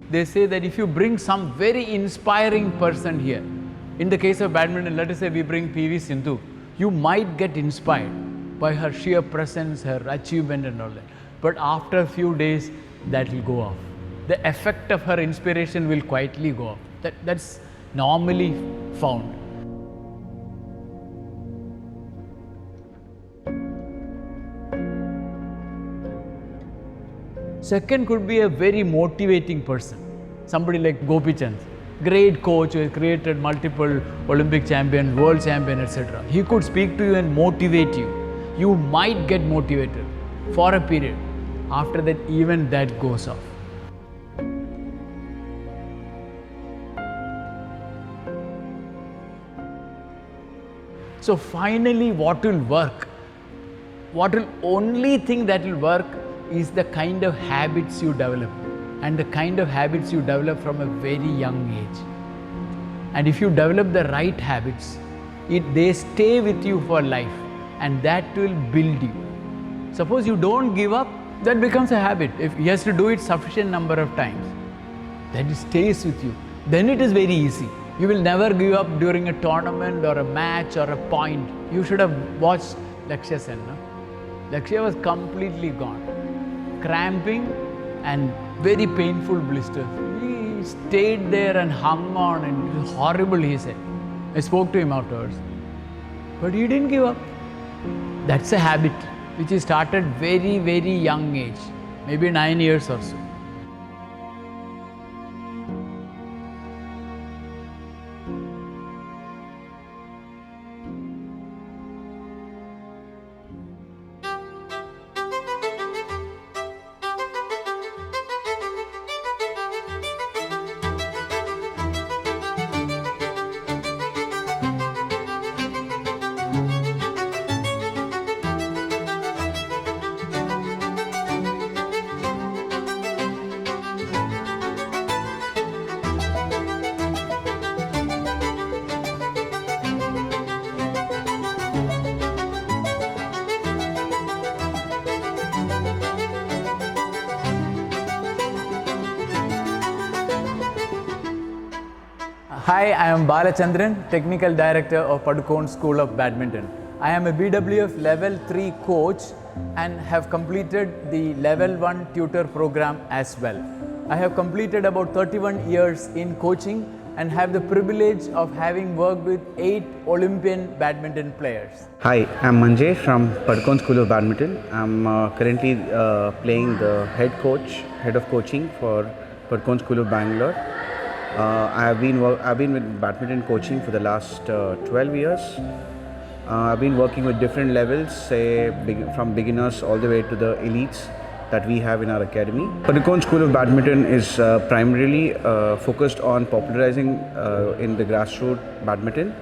they say that if you bring some very inspiring person here, in the case of badminton, let us say we bring PV Sindhu, you might get inspired by her sheer presence, her achievement and all that. But after a few days, that will go off. The effect of her inspiration will quietly go off. That's normally found. Second could be a very motivating person. Somebody like Gopi Chand, great coach who has created multiple Olympic champions, world champion, etc. He could speak to you and motivate you. You might get motivated for a period. After that, even that goes off. So finally, what will work? What will only thing that will work is the kind of habits you develop, and the kind of habits you develop from a very young age. And if you develop the right habits, they stay with you for life, and that will build you. Suppose you don't give up, that becomes a habit. If he has to do it sufficient number of times, then it stays with you. Then it is very easy. You will never give up during a tournament or a match or a point. You should have watched Lakshya Sen. No? Lakshya was completely gone. Cramping and very painful blisters. He stayed there and hung on, and it was horrible, he said. I spoke to him afterwards. But he didn't give up. That's a habit which he started very, very young age, maybe 9 years or so. Hi, I am Balachandran, Technical Director of Padukone School of Badminton. I am a BWF Level 3 coach and have completed the Level 1 tutor program as well. I have completed about 31 years in coaching and have the privilege of having worked with 8 Olympian badminton players. Hi, I'm Manjay from Padukone School of Badminton. I'm currently playing the head of coaching for Padukone School of Bangalore. I've been with badminton coaching for the last 12 years. I've been working with different levels, say from beginners all the way to the elites that we have in our academy. Padukone School of Badminton is primarily focused on popularizing in the grassroots badminton,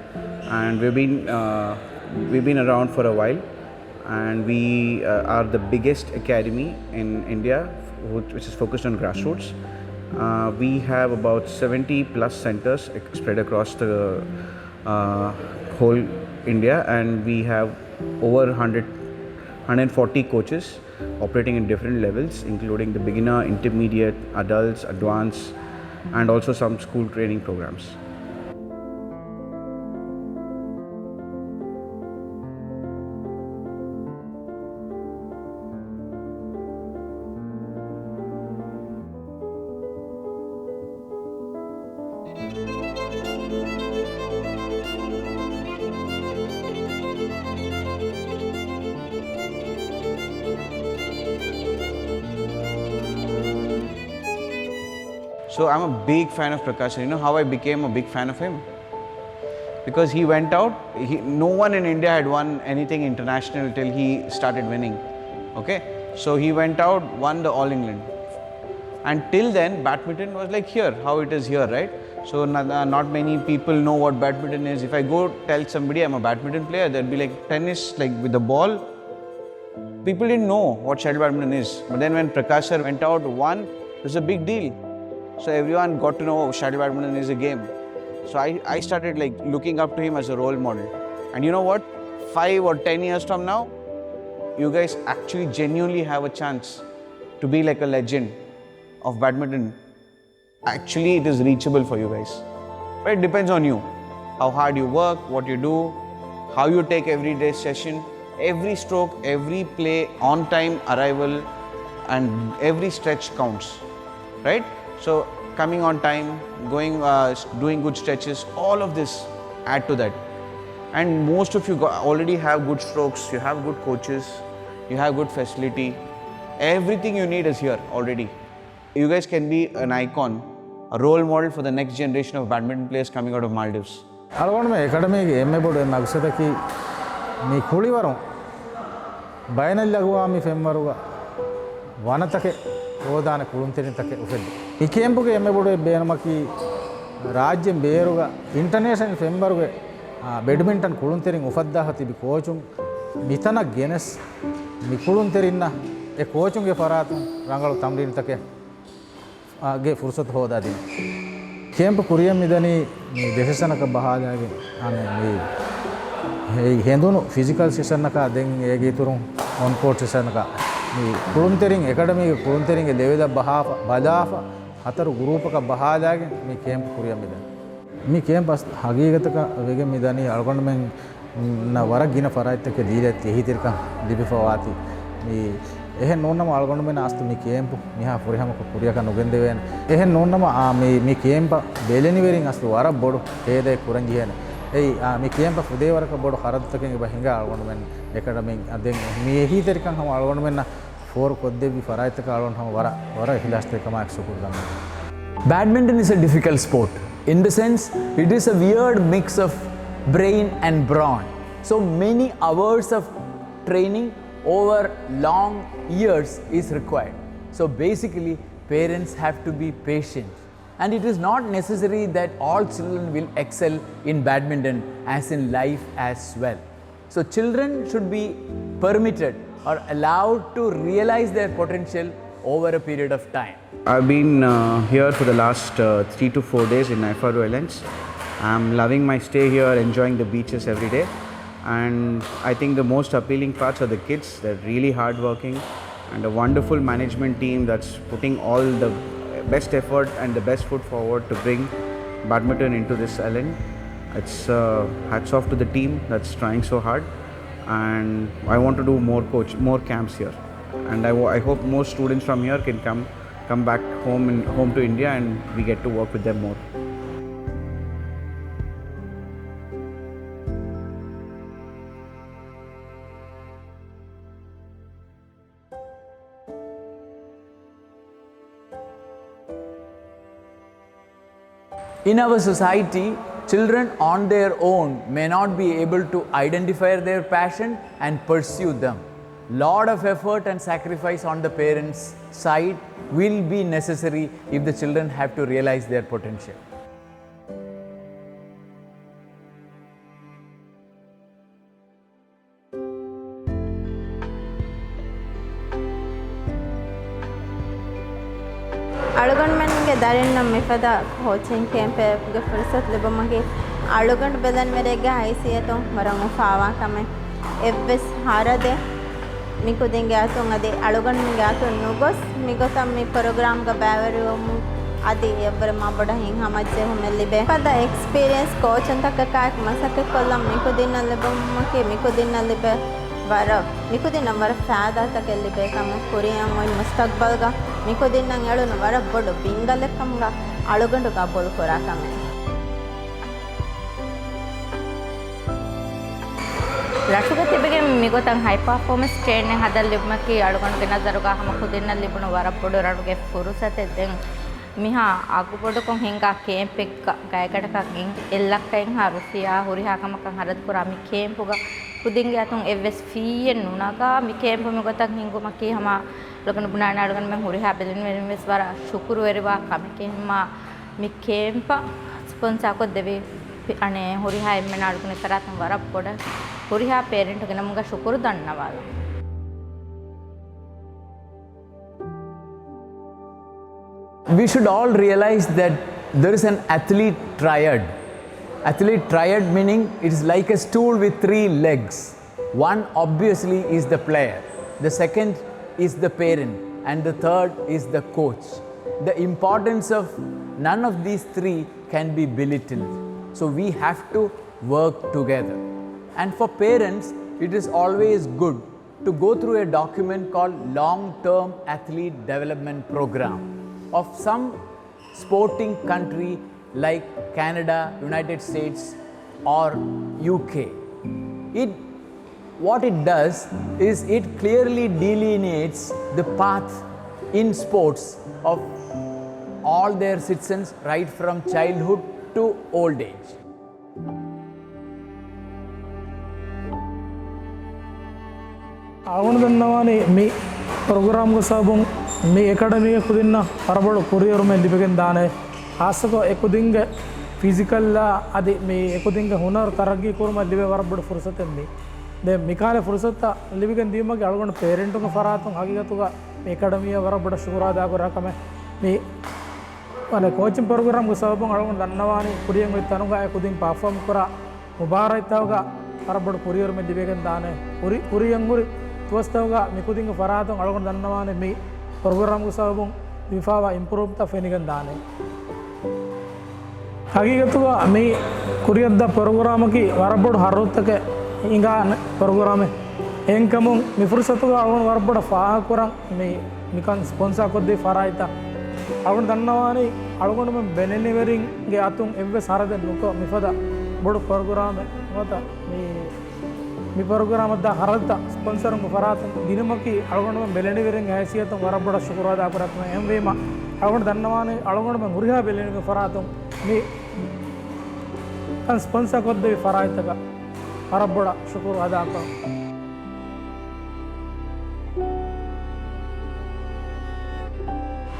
and we've been around for a while, and we are the biggest academy in India which is focused on grassroots. We have about 70 plus centers spread across the whole India, and we have over 140 coaches operating in different levels, including the beginner, intermediate, adults, advanced, and also some school training programs. So I'm a big fan of Prakash. You know how I became a big fan of him? Because he went out, no one in India had won anything international till he started winning. Okay? So he went out, won the All England. And till then, badminton was like here, how it is here, right? So not many people know what badminton is. If I go tell somebody I'm a badminton player, they'll be like, tennis, like with the ball. People didn't know what shuttle badminton is. But then when Prakash sir went out, won, it was a big deal. So everyone got to know shuttle badminton is a game. So I started like looking up to him as a role model. And you know what? 5 or 10 years from now, you guys actually genuinely have a chance to be like a legend of badminton. actually it is reachable for you guys. But it depends on you, how hard you work, what you do, how you take every day session, every stroke, every play, on time arrival, and every stretch counts, right? So coming on time, going, doing good stretches, all of this add to that. And most of you already have good strokes, you have good coaches, you have good facility. Everything you need is here already. You guys can be an icon, a role model for the next generation of badminton players coming out of Maldives. Algonme academy emme bodu magsataki mi kulivarum bayanallagwa mi femmaruga wanatake odana kuluntiritake ufedde ಈ ಕ್ಯಾಂಪ್ಗೆ emme bodu beenamaki rajyem beeruga international femmaruge badminton kuluntirin ufaddaha tibi coachum mitana genes mi kuluntirinna e coachunge faratun rangalu tamrinitake ge fursat hoda din camp kuriyam midani me desessanaka bahadage ane me hendunu physical session naka den ege turun on court session naka me kulunterin academy ge kulunterin ge levela bahafa badafa hataru grupaka bahadage me camp kuriyam midani me camp as hagigataka wege midani algonda men na wara gina faraitake dilet ehitirka dibifawati me ehen nonnama algonda men astu me camp miha purihama kuriyaka nogendewen ehen nonnama me camp beleni verin astu wara bodu hede kuranjihene ei me camp fudewaraka bodu haraduttaken ba hinga algonda men academy aden me ehiterikan hama algonda men for koddevi faraitaka algonda hama wara hilaste kama execution. Badminton is a difficult sport. In the sense, it is a weird mix of brain and brawn. So many hours of training over long years is required. So basically, parents have to be patient. And it is not necessary that all children will excel in badminton as in life as well. So children should be permitted or allowed to realize their potential over a period of time. I've been here for the last 3 to 4 days in Naifaru Islands. I'm loving my stay here, enjoying the beaches every day. And I think the most appealing parts are the kids. They're really hardworking and a wonderful management team that's putting all the best effort and the best foot forward to bring badminton into this island. It's hats off to the team that's trying so hard. And I want to do more camps here. And I hope more students from here can come back home to India and we get to work with them more. In our society, children on their own may not be able to identify their passion and pursue them. Lot of effort and sacrifice on the parents' side will be necessary if the children have to realize their potential. ಅಳುಗಂಡ್ಮನ್ಗೆ ದಾರಿನ ನಮ್ಮ ಮಿಫದ coaching camp ಗೆ ಫುರ್ಸತ್ ಲೆಬಮಗೆ ಅಳುಗಂಡ್ ಬೆದನ್ ಮೇರೆಗೆ ಐಸಿಯತೋ ಮರಂಗು fava ಕಮೆ ಎವ್ವೆಸ್ ಹಾರದೆ මිකුදින්ගේ අතුන් අදේ අලුගන්ගේ අතුන් නුගොස් මිගොතම් මේ programme ಗ බෑවරුමු අදේ එවර මබඩ හින් හමජ්ජේ හොමෙල්ලිබේ පද experience coach අන්තක කාක් මසක කොල්ලම් මිකුදින්න ලැබුම්මකේ මිකුදින්න ලැබ වර මිකුදින්න වර ෆෑදා තකෙල්ලිබේ කම කුරියන් මොයි මුස්තක්බල් ಗ මිකුදින්න යලුන වර බොඩ බින්ගලකම් ಗ අලුගಂಡು ಗ බොල් කොරා කම ಲಕ್ಷಗತಿಗೆ ಮಿಗೋತಂಗೆ ಹೈ ಪರ್ಫಾರ್ಮೆನ್ಸ್ ಟ್ರೈನಿಂಗ್ ಹದಲ್ಲಿಬ್ಬಕ್ಕೆ ಅಡುಗೊಂಡು ನಜರುಗ ಹಮ ಕುದಿನಲ್ಲಿಬ್ಬನು ವರಪೊಡು ರಡುಗೆ ಫುರುಸತೆ මිහා අගුපොඩකොන් හිංගා කේම්පෙක් ගයකටකකින් එල්ලක්කයින් හා රුසියා හුරිහාකමකන් හරත් පුරා මි කේම්පුග කුදින්ගේ අතුන් එවස් ෆීයෙන් නුනගා මි කේම්පු මි ගොතක් හිංගුමකී හම ලගන බුනාන අඩගන මන් හුරිහා බෙලින් වෙස් වර ශුකුරු වෙරිවා කමකේ හම මි කේම්ප ස්පොන්සර් කො දෙවි අනේ හුරිහා එම්මන අඩගන කරතන් වර පොඩ හුරිහා පේරන්ට් ගෙන මුග ශුකුරු දන්නවා. We should all realize that there is an athlete triad. Athlete triad meaning it is like a stool with 3 legs. One obviously is the player, the second is the parent, and the third is the coach. The importance of none of these three can be belittled. So we have to work together. And for parents, it is always good to go through a document called Long-Term Athlete Development Program of some sporting country like Canada, United States or UK. What it does is it clearly delineates the path in sports of all their citizens right from childhood to old age. අවුණදන්නවානේ මේ programme ගසබුන් මේ එකඩමිය කුදින්න අරබඩ courier මෙ ලිබගෙන් දානේ ආසක එකුදින්ග ෆිසිකල්ලා අද මේ එකුදින්ග හුනර් තරගී කුරුම ලිබෙ වරබඩ ෆුර්සතෙන් මේ දැන් මිකාලේ ෆුර්සත ලිබගෙන් දීමගේ අලගොන පේරෙන්ටුන් ෆරාතුන් හගිගතුග මේ එකඩමිය වරබඩ ශුකුරාදා කරකම මේ අනේ කෝචින් ප්‍රෝග්‍රෑම් ගසබුන් අලගොන දන්නවානේ කුරියන් වෙ තනුගා එකුදින් පර්ෆෝම් කරා මුබාරයිතාවගා අරබඩ කුරියර් මෙ ලිබගෙන් දානේ කුරියන් ගුරි තුවස්තවගා මිකුදින්ග ෆරාතුන් අලගොන දන්නවානේ මේ program gusabung difawa improve ta fenigan dane hagigatuga me kuriyadda program ki warabodu harottake inga program enkamun mi fursatuga agun warabodu faa kurang me mikan sponsor kodde faraita agun dannawane algon me benenivering ge atun evve sarade nuko mifada bodu program mota mi program da haralta sponsor mu faratun dinamaki algondu beleni veren aisiyatun warabada shukurada akuratma emvema algondu dannawane algondu muriha beleni faratun mi kan sponsor kodde faraitaka warabada shukurada akwa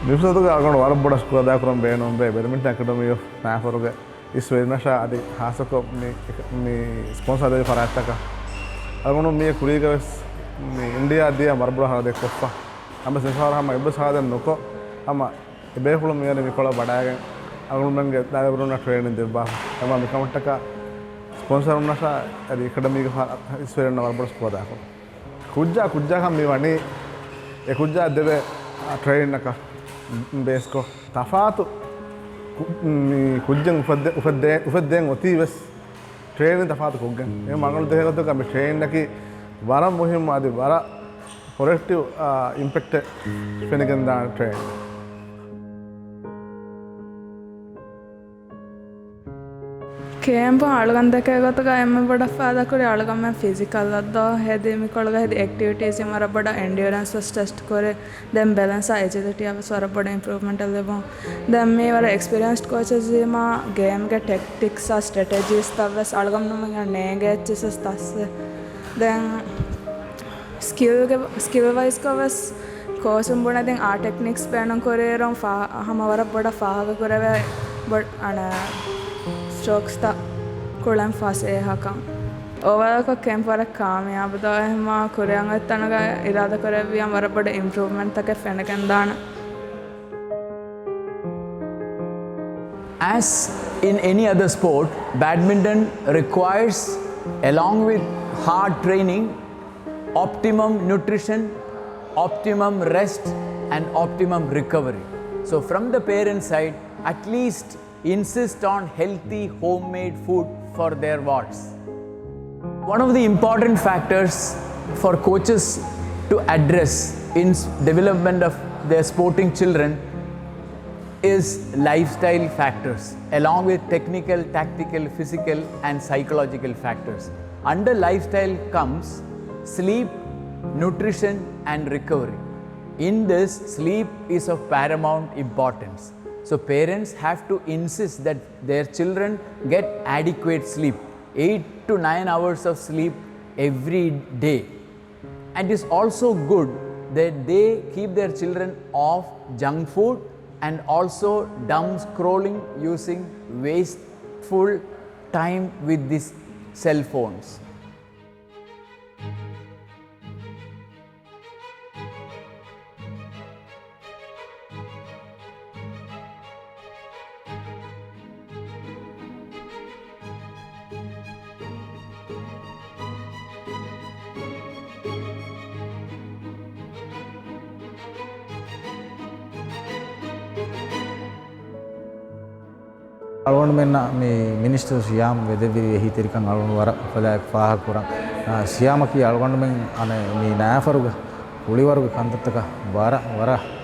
Nifsatuga algondu warabada shukurada akuram beenombe badminton academy of Naifaru ge iswednasha adi hasako mi sponsor de faraitaka algono me kuriga me india dia marbura hade koppa amba sefara hama ebbe sahadan noko ama ebe hulu me ne mikola badaga algono nange dagaruna training debba ama me kamataka sponsor unasa adi academy ga iswerna marbura skoda ko kujja kam me wani e kujja debe train naka base ko tafatu me kujjan ufadden otives training tafatu koggan e mangalu dehagatu ka me train naki vara muhim adi vara positive impact fenigan da train camp alugandake gotaga emme boda fada kore alugam physical adda hede mi kolga hede activities mara boda endurance test kore then balance agility ava sara boda improvement lebo then me wara experienced coaches ma game ge tactics strategies tavas alugam no nege chess tasse then skill wise covers coach umbona then art techniques panon kore rom fa hama wara boda fa korave but ana strokes ta kulan fase hakam overall ko camp wara kaamyab da ehma korean attanaga irada koreviyan wara boda improvement take fenakan dana as in any other sport badminton requires along with hard training optimum nutrition optimum rest and optimum recovery so from the parent side at least insist on healthy homemade food for their wards. One of the important factors for coaches to address in development of their sporting children is lifestyle factors along with technical, tactical, physical and psychological factors. Under lifestyle comes sleep, nutrition and recovery. In this, sleep is of paramount importance. So parents have to insist that their children get adequate sleep, 8 to 9 hours of sleep every day. And it's also good that they keep their children off junk food and also dumb scrolling using wasteful time with these cell phones. algon menna me minister siyam wedevi ehi terikan algon wara fadak faha kurang siyama ki algon men ane me Naifaruga uliwaruga kandattaka wara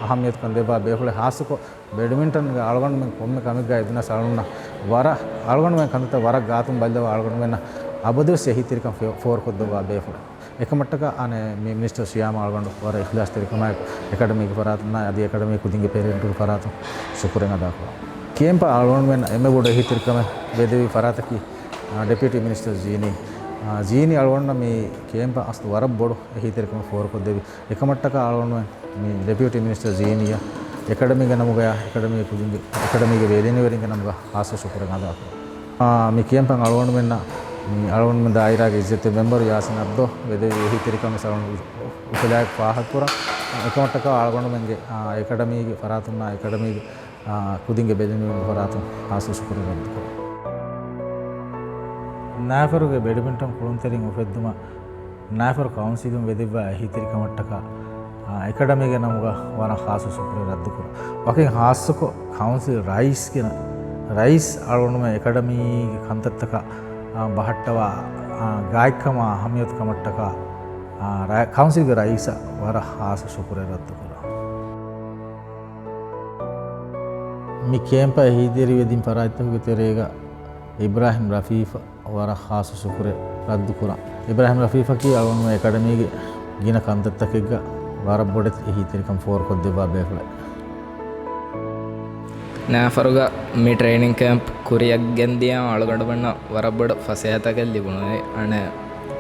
ahamiyat kan deba behule hasuko badminton ga algon men komme kamigga iduna salunna wara algon men kandatta wara gatum baldawa algon menna abadus ehi terikan for kodwa behule එකමට්ටක අනේ මේ minister සියාම අල්ගොන්ඩ වර ඉඛලාස් තරිකම academy के फरात ना आदि academy कुदिंगे parent फरात शुक्रेंगा दाखवा केम पर अल्गोंड में एम बोर्ड ही तरीका में वेदेवी फरात की डेप्यूटी मिनिस्टर जीनी अल्गोंड में केम पर अस्त वरब बोर्ड ही तरीका में फोर को देवी एकमट्टक अल्गोंड में डेप्यूटी मिनिस्टर जीनी या academy के नमुगा academy कुदिंगे academy के वेदेनी वेरिंगे नमुगा आसो शुक्रेंगा दाखवा मी केम पर अल्गोंड में ना अल्गोंड में दायरा के इज्जत मेंबर यासन अब्दो वेदेवी ही तरीका में सरण उपलायक फाहकुरा एकमट्टक अल्गोंड में academy के फरातुना academy कुदिंगे बेजनी फरातु आसु शुक्रेंगा Naifaru के बैडमिंटन कुलंतरिंग उफेद्दुमा Naifaru काउंसिल में वेदिवा ही तरीका मट्टक academy के नमुगा वाना खासु शुक्रेंगा रद्दुकुरा बाकी खासु को काउंसिल राइस अल्गोंड में academy के कंतत्तका बहट्टवा गायकमा हमियत कमट्टका काउंसिल के राइस वारा खासु शुक्रेंगा रद्दुकुरा मी कैंप ही देरी वेदिन परायतम के तेरेगा इब्राहिम रफ़ीफ़ वारा खास शुक्र रद्दुकुरा इब्राहिम रफ़ीफ़ की अवन में academy के गिना कंदत तकेगा वारा बोर्ड ही तेरिकम फोर को देवा बेफले Naifaruga me training camp kuriyak gendiya algonda banna warabboda fasayata kel libunu ane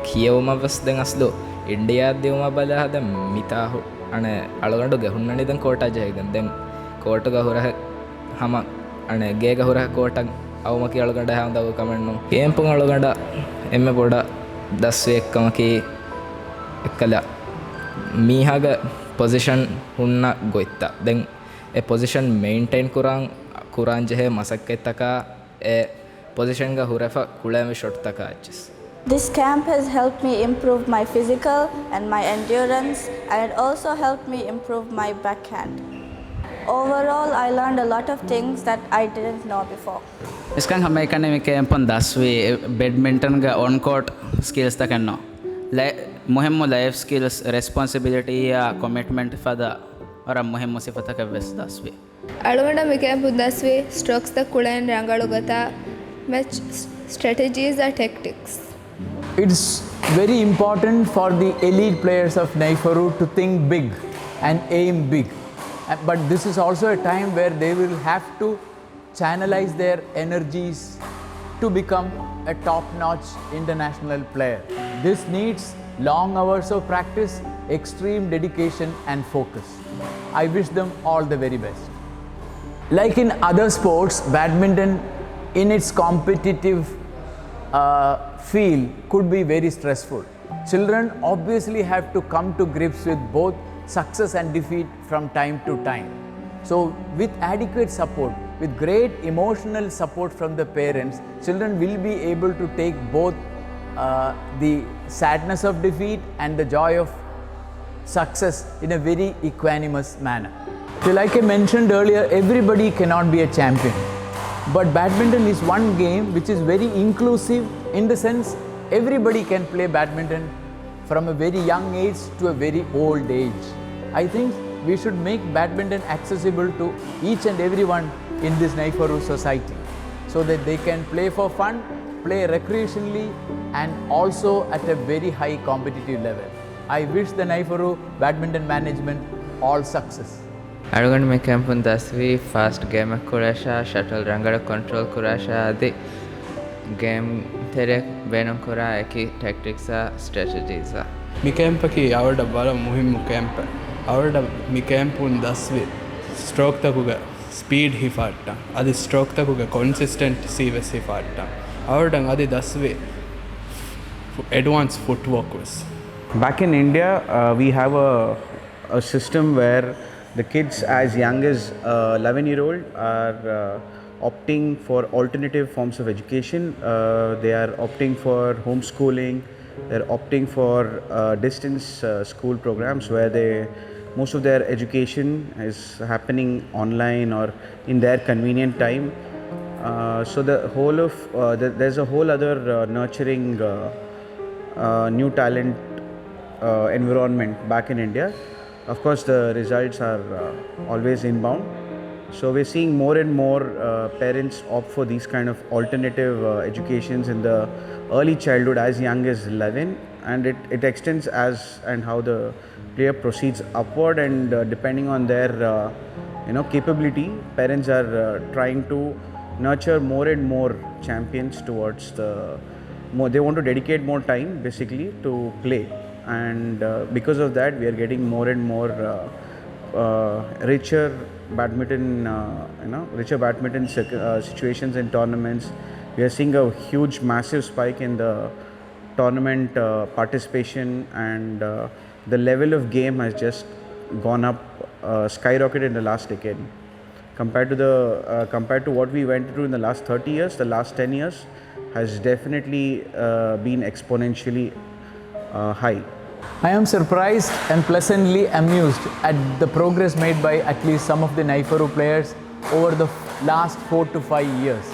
kiyawma was den aslo India dewma bala hada mitahu ane algonda ge hunnani den kota jaygen den kota ga hura hama ane gega hura kota awmaki algonda handa kamennu kempun algonda emme boda daswe ekkamaki ekkala mihaga position hunna goitta den a position maintain kuran jehe masakketaka a position ga hurafa kulame shot taka achis. This camp has helped me improve my physical and my endurance, and it also helped me improve my backhand. Overall, I learned a lot of things that I didn't know before. Iskan hame academy camp on daswe badminton ga on court skills takenno muhimmu life skills responsibility ya commitment fada और मुहिम सिफत का व्यस्त दासवे अळवंडा में camp Dasve strokes तक कुड़ायन रंगालो गता match strategies or tactics. It's very important for the elite players of Naifaru to think big and aim big. But this is also a time where they will have to channelize their energies to become a top-notch international player. This needs long hours of practice, extreme dedication and focus. I wish them all the very best. Like in other sports, badminton in its competitive field could be very stressful. Children obviously have to come to grips with both success and defeat from time to time. So with adequate support, with great emotional support from the parents, children will be able to take both the sadness of defeat and the joy of success in a very equanimous manner. So like I mentioned earlier, everybody cannot be a champion. But badminton is one game which is very inclusive in the sense everybody can play badminton from a very young age to a very old age. I think we should make badminton accessible to each and everyone in this Naifaru society so that they can play for fun, play recreationally and also at a very high competitive level. I wish the Naifaru badminton management all success. Algon me campun dasvi fast game kurasha shuttle rangara control kurasha adi game terek benam kura eki tactics strategies mi camp ki avada bala muhimmu camp avada mi campun dasvi stroke takuga speed hi fatta adi stroke takuga consistency vesi fatta avada adi dasvi advanced footwork was. Back in India, we have a system where the kids as young as 11-year-old are opting for alternative forms of education. They are opting for homeschooling. They are opting for distance school programs where most of their education is happening online or in their convenient time. So the whole of there's a whole other nurturing new talent environment back in India. Of course, the results are always inbound. So we're seeing more and more parents opt for these kind of alternative educations in the early childhood, as young as 11, and it extends as and how the player proceeds upward, and depending on their capability, parents are trying to nurture more and more champions towards the more. They want to dedicate more time basically to play, and because of that, we are getting more and more richer badminton, situations in tournaments. We are seeing a huge, massive spike in the tournament participation, and the level of game has just gone up, skyrocketed in the last decade. Compared to what we went through in the last 30 years, the last 10 years has definitely been exponentially high. I am surprised and pleasantly amused at the progress made by at least some of the Naifaru players over the last 4 to 5 years.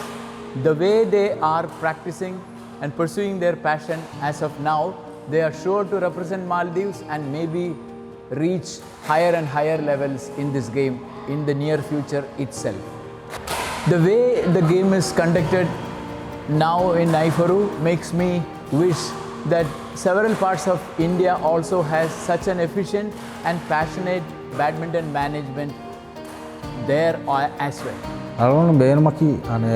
The way they are practicing and pursuing their passion as of now, they are sure to represent Maldives and maybe reach higher and higher levels in this game in the near future itself. The way the game is conducted now in Naifaru makes me wish that several parts of India also has such an efficient and passionate badminton management there as well. අලුණු බේනමකි අනේ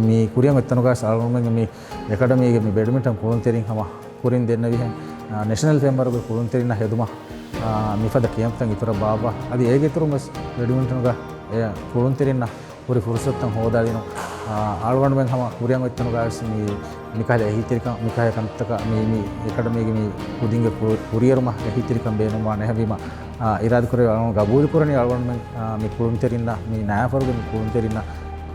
මේ කුරියන් එතනගස් අලුණු මේ එකඩමීගේ මේ badminton කුරුන් තෙරින් හම කුරින් දෙන්න විහෙන් national फेंबर को कुरुन तेरी ना हेदुमा मिफाद कियम तंग इतरा बाबा अदी एक इतरो मस बैडमिंटन का या कुरुन तेरी ना पूरी फुर्सत तंग होदा दिनो आलवन में हम कुरियन इतनो का मी मिकाले ही तेरी का मिकाले कम तक मी एकेडमी की मी कुदिंगे कुरियर मा ही तेरी कम बेनो मा ने हबी मा इराद करे गबूल करनी आलवन में मी कुरुन तेरी ना मी नायाफर के कुरुन तेरी ना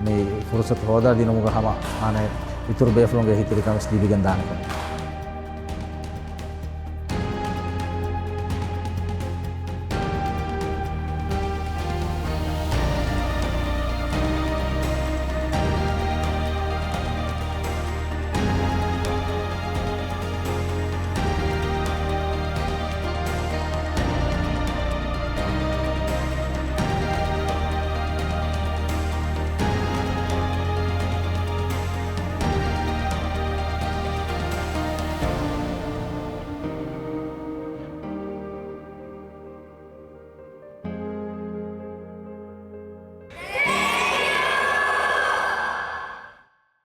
मी फुर्सत होदा दिनो मुगा हम आने इतरो बेफलोंगे ही तेरी का मस दी बिगंदाने का